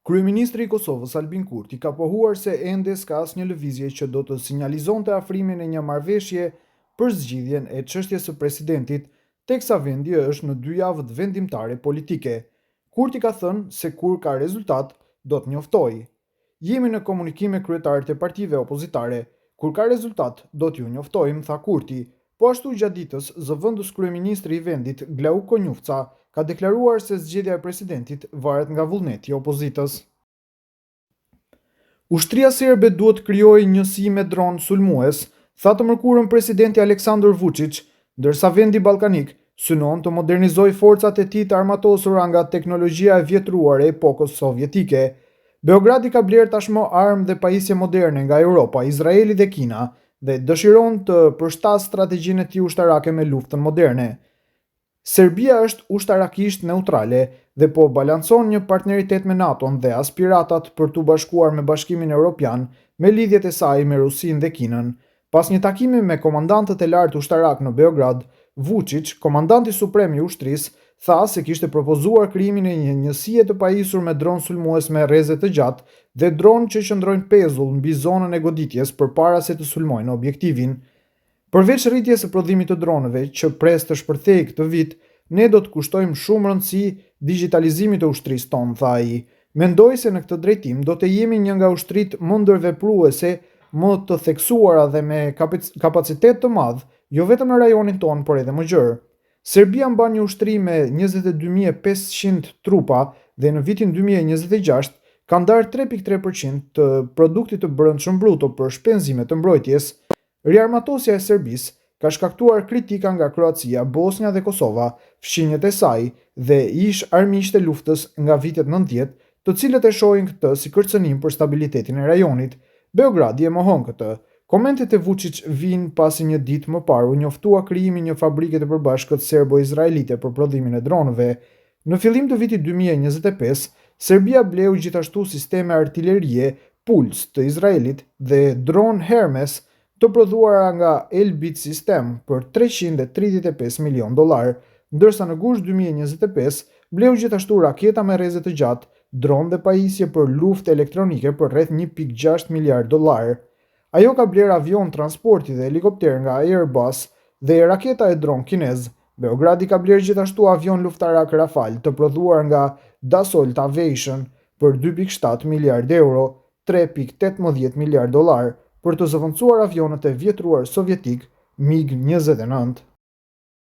Kryeministri i Kosovës Albin Kurti ka pohuar se ende s'ka asnjë lëvizje që do të sinjalizonte afrimin e një marrëveshje për zgjidhjen e çështjes së presidentit, teksa vendi është në 2 javët vendimtare politike. Kurti ka thënë se kur ka rezultat, do të njoftojë. Jemi në komunikim me kryetarët e partive opozitare, kur ka rezultat, do t'ju njoftojmë, tha Kurti. Po ashtu gjatë ditës, zëvendës kryeministri i vendit, Glauq Konjufca, ka deklaruar se zgjedhja e presidentit varet nga vullneti i opozitës. Ushtria serbe duhet të krijojë njësi me dron sulmues, tha të mërkurën presidenti Aleksandar Vučić, ndërsa vendi ballkanik synon të modernizojë forcat e tij të armatosura nga teknologjia e vjetruar e epokës sovjetike. Beogradi ka blerë tashmë armë dhe pajisje moderne nga Europa, Izraeli dhe Kina dhe dëshiron të përshtasë strategjinë e tij ushtarake me luftën moderne. Serbia është ushtarakisht neutrale dhe po balancon një partneritet me NATO-n dhe aspiratat për t'u bashkuar me Bashkimin Evropian me lidhjet e saj me Rusinë dhe Kinën. Pas një takimi me komandantët e lartë ushtarak në Beograd, Vučić, komandanti suprem i ushtrisë, tha se kishte propozuar krijimin e një njësie të pajisur me dron sulmues me rreze të gjatë dhe dronë që qëndrojnë pezull mbi zonën e goditjes përpara se të sulmojnë objektivin. Përveç rritjes së prodhimit të dronëve që pres të shpërthejë këtë vit, ne do të kushtojmë shumë rëndësi digitalizimit të ushtrisë tonë, tha ai. Mendoj se në këtë drejtim do të jemi një nga ushtritë më ndërvepruese, më të theksuara dhe me kapacitet të madh, jo vetëm në rajonin tonë, por edhe më gjerë. Serbia mban një ushtri me 22.500 trupa dhe në vitin 2026 ka ndarë 3.3% të produktit të brendshëm bruto për shpenzime të mbrojtjes. Riarmatosja e Serbisë ka shkaktuar kritika nga Kroacia, Bosnia dhe Kosova, fshinjët e saj dhe ish armiqtë e luftës nga vitet 90, të cilët e shohin këtë si kërcënim për stabilitetin e rajonit. Beogradi e mohon këtë. Komentet e Vučić vijnë pasi një ditë më parë u njoftua krijimi një fabrike të përbashkët serbo-izraelite për prodhimin e dronëve. Në fillim të vitit 2025, Serbia bleu gjithashtu sisteme artillerie Puls të Izraelit dhe dron Hermes të prodhuara nga Elbit System për $335 milion, ndërsa në gusht 2025 bleu gjithashtu raketa me rreze të gjatë, dron dhe pajisje për luftë elektronike për rreth $1.6 miliard. Ajo ka bler avion transporti dhe helikopter nga Airbus dhe raketa e dron kinez. Beogradi ka bler gjithashtu avion luftarak Rafale të prodhuar nga Dassault Aviation për €2.7 miliard, $3.18 miliard, për të zëvendësuar avionet e vjetruar sovjetik MiG-29.